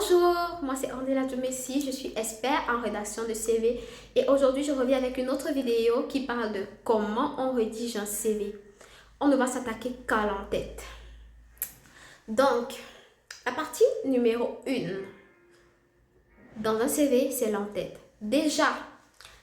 Bonjour, moi c'est Ornella Messi, je suis expert en rédaction de CV et aujourd'hui je reviens avec une autre vidéo qui parle de comment on rédige un CV. On ne va s'attaquer qu'à l'entête. Donc, la partie numéro 1 dans un CV, c'est l'entête. Déjà,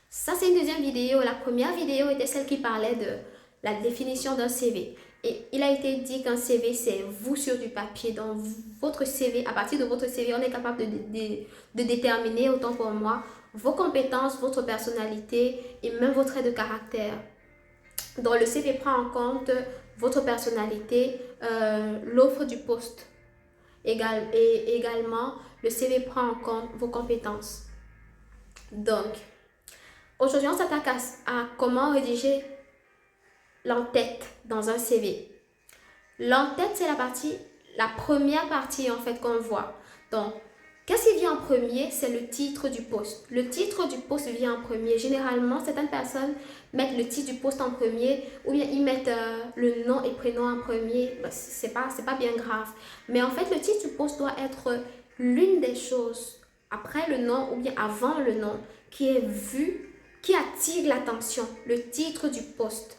ça c'est une deuxième vidéo. La première vidéo était celle qui parlait de la définition d'un CV. Et il a été dit qu'un CV, c'est vous sur du papier. Donc, votre CV, à partir de votre CV, on est capable de déterminer, autant pour moi, vos compétences, votre personnalité et même vos traits de caractère. Donc, le CV prend en compte votre personnalité, l'offre du poste. Et également, le CV prend en compte vos compétences. Donc, aujourd'hui, on s'attaque à comment rédiger l'entête dans un CV. L'entête, c'est la première partie en fait qu'on voit. Donc, qu'est-ce qui vient en premier? C'est le titre du poste. Le titre du poste vient en premier. Généralement, certaines personnes mettent le titre du poste en premier ou bien ils mettent le nom et prénom en premier. C'est pas bien grave. Mais en fait, le titre du poste doit être l'une des choses après le nom ou bien avant le nom qui est vu, qui attire l'attention. Le titre du poste.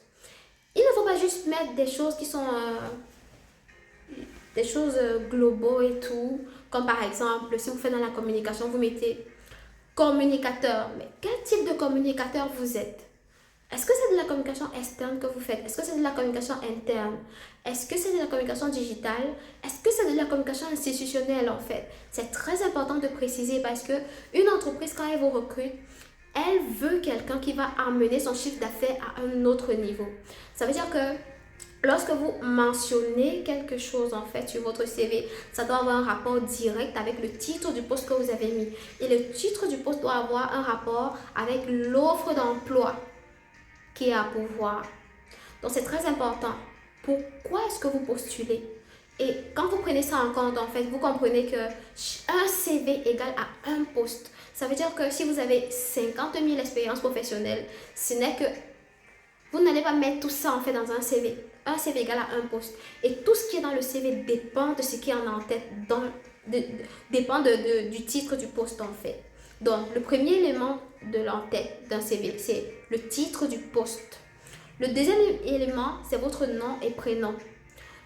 Il ne faut pas juste mettre des choses qui sont des choses globaux et tout. Comme par exemple, si vous faites dans la communication, vous mettez communicateur. Mais quel type de communicateur vous êtes? Est-ce que c'est de la communication externe que vous faites? Est-ce que c'est de la communication interne? Est-ce que c'est de la communication digitale? Est-ce que c'est de la communication institutionnelle en fait? C'est très important de préciser parce que une entreprise, quand elle vous recrute, elle veut quelqu'un qui va amener son chiffre d'affaires à un autre niveau. Ça veut dire que lorsque vous mentionnez quelque chose en fait sur votre CV, ça doit avoir un rapport direct avec le titre du poste que vous avez mis. Et le titre du poste doit avoir un rapport avec l'offre d'emploi qui est à pourvoir. Donc c'est très important. Pourquoi est-ce que vous postulez? Et quand vous prenez ça en compte, en fait, vous comprenez que un CV égale à un poste. Ça veut dire que si vous avez 50 000 expériences professionnelles, ce n'est que vous n'allez pas mettre tout ça en fait dans un CV. Un CV égale à un poste. Et tout ce qui est dans le CV dépend de ce qui est en tête, dépend du titre du poste en fait. Donc, le premier élément de l'entête d'un CV, c'est le titre du poste. Le deuxième élément, c'est votre nom et prénom.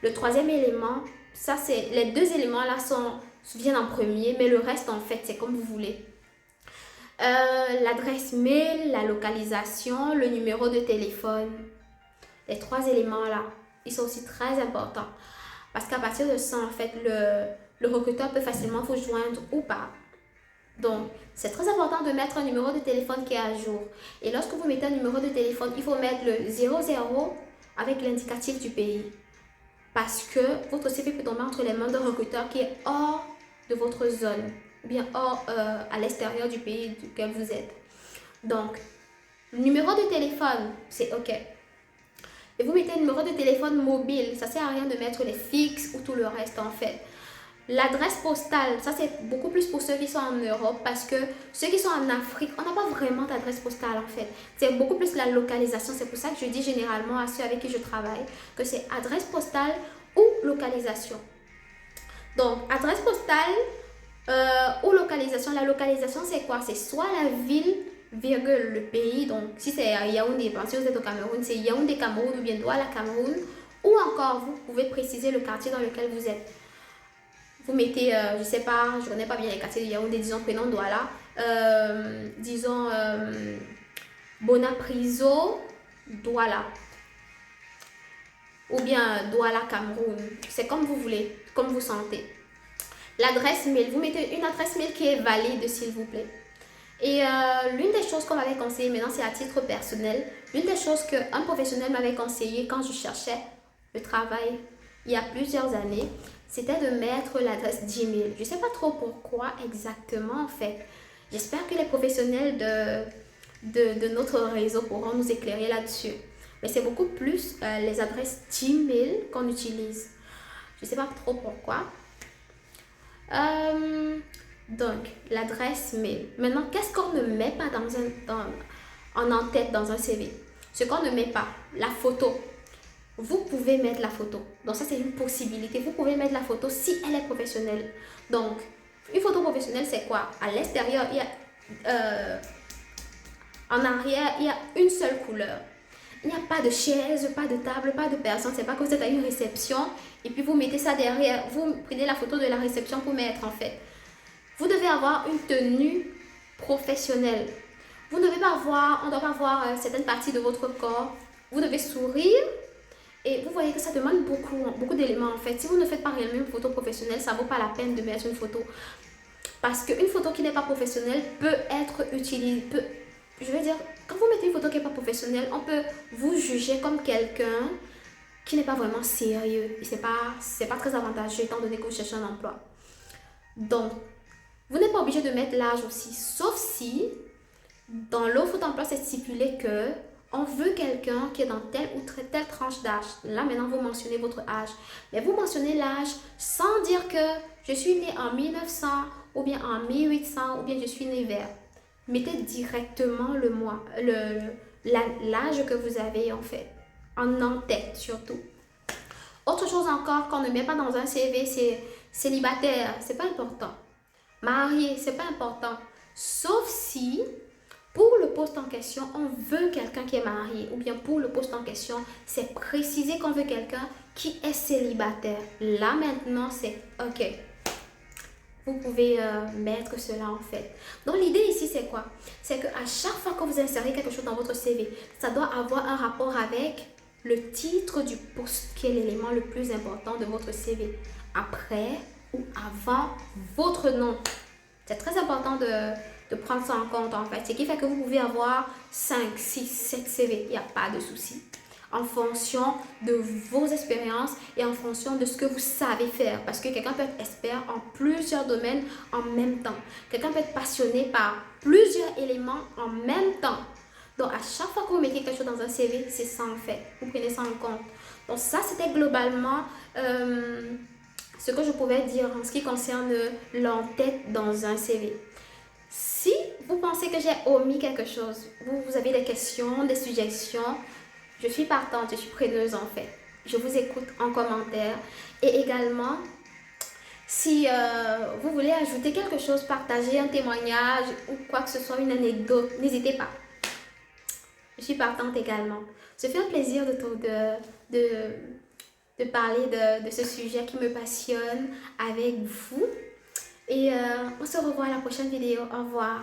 Le troisième élément, ça c'est les deux éléments là viennent en premier, mais le reste en fait c'est comme vous voulez. L'adresse mail, la localisation, le numéro de téléphone. Les trois éléments là, ils sont aussi très importants. Parce qu'à partir de ça, en fait, le recruteur peut facilement vous joindre ou pas. Donc, c'est très important de mettre un numéro de téléphone qui est à jour. Et lorsque vous mettez un numéro de téléphone, il faut mettre le 00 avec l'indicatif du pays. Parce que votre CV peut tomber entre les mains d'un recruteur qui est hors de votre zone ou bien hors à l'extérieur du pays duquel vous êtes. Donc, le numéro de téléphone, c'est OK. Et vous mettez un numéro de téléphone mobile. Ça ne sert à rien de mettre les fixes ou tout le reste en fait. L'adresse postale, ça c'est beaucoup plus pour ceux qui sont en Europe parce que ceux qui sont en Afrique, on n'a pas vraiment d'adresse postale en fait. C'est beaucoup plus la localisation. C'est pour ça que je dis généralement à ceux avec qui je travaille que c'est adresse postale ou localisation. Donc, adresse postale ou localisation. La localisation, c'est quoi? C'est soit la ville, virgule, le pays. Donc, si c'est Yaoundé, si vous êtes au Cameroun, c'est Yaoundé, Cameroun ou bien Douala, Cameroun. Ou encore, vous pouvez préciser le quartier dans lequel vous êtes. Vous mettez, je sais pas, je connais pas bien les quartiers de Yaoundé, disons prénom Douala, disons Bonapriso, Douala. Ou bien Douala, Cameroun. C'est comme vous voulez, comme vous sentez. L'adresse mail, vous mettez une adresse mail qui est valide s'il vous plaît. Et l'une des choses qu'on m'avait conseillé, maintenant c'est à titre personnel, l'une des choses qu'un professionnel m'avait conseillé quand je cherchais le travail il y a plusieurs années, c'était de mettre l'adresse Gmail. Je ne sais pas trop pourquoi exactement en fait. J'espère que les professionnels de notre réseau pourront nous éclairer là-dessus. Mais c'est beaucoup plus les adresses Gmail qu'on utilise. Je ne sais pas trop pourquoi. Donc, l'adresse mail. Maintenant, qu'est-ce qu'on ne met pas en en-tête dans un CV? Ce qu'on ne met pas, la photo. Vous pouvez mettre la photo. Donc, ça, c'est une possibilité. Vous pouvez mettre la photo si elle est professionnelle. Donc, Une photo professionnelle, c'est quoi? À l'extérieur, il y a, en arrière, il y a une seule couleur. Il n'y a pas de chaise, pas de table, pas de personne. C'est pas que vous êtes à une réception et puis vous mettez ça derrière. Vous prenez la photo de la réception pour mettre en fait. Vous devez avoir une tenue professionnelle. Vous ne devez pas avoir, on ne doit pas voir certaines parties de votre corps. Vous devez sourire et vous voyez que ça demande beaucoup d'éléments en fait. Si vous ne faites pas réellement une photo professionnelle, ça ne vaut pas la peine de mettre une photo. Parce qu'une photo qui n'est pas professionnelle peut être utilisée, je veux dire, quand vous mettez une photo qui n'est pas professionnelle, on peut vous juger comme quelqu'un qui n'est pas vraiment sérieux. Et c'est pas très avantageux étant donné que vous cherchez un emploi. Donc, vous n'êtes pas obligé de mettre l'âge aussi, sauf si dans l'offre d'emploi c'est stipulé que on veut quelqu'un qui est dans telle ou telle tranche d'âge. Là maintenant vous mentionnez votre âge, mais vous mentionnez l'âge sans dire que je suis né en 1900 ou bien en 1800 ou bien je suis né vers. Mettez directement le mois, l'âge que vous avez en fait, en tête surtout. Autre chose encore qu'on ne met pas dans un CV, c'est célibataire, c'est pas important. Marié, c'est pas important. Sauf si, pour le poste en question, on veut quelqu'un qui est marié. Ou bien pour le poste en question, c'est précisé qu'on veut quelqu'un qui est célibataire. Là maintenant, c'est OK. Vous pouvez mettre cela en fait. Donc l'idée ici, c'est quoi? C'est qu'à chaque fois que vous insérez quelque chose dans votre CV, ça doit avoir un rapport avec le titre du poste, qui est l'élément le plus important de votre CV. Après ou avant votre nom. C'est très important de prendre ça en compte en fait. Ce qui fait que vous pouvez avoir 5, 6, 7 CV. Il n'y a pas de souci. En fonction de vos expériences et en fonction de ce que vous savez faire. Parce que quelqu'un peut être expert en plusieurs domaines en même temps. Quelqu'un peut être passionné par plusieurs éléments en même temps. Donc, à chaque fois que vous mettez quelque chose dans un CV, c'est ça en fait. Vous prenez ça en compte. Donc, ça, c'était globalement ce que je pouvais dire en ce qui concerne l'entête dans un CV. Si vous pensez que j'ai omis quelque chose, vous avez des questions, des suggestions, je suis partante, je suis preneuse en fait. Je vous écoute en commentaire. Et également, si vous voulez ajouter quelque chose, partager un témoignage ou quoi que ce soit, une anecdote, n'hésitez pas. Je suis partante également. Ce fait un plaisir de parler de ce sujet qui me passionne avec vous. Et on se revoit à la prochaine vidéo. Au revoir.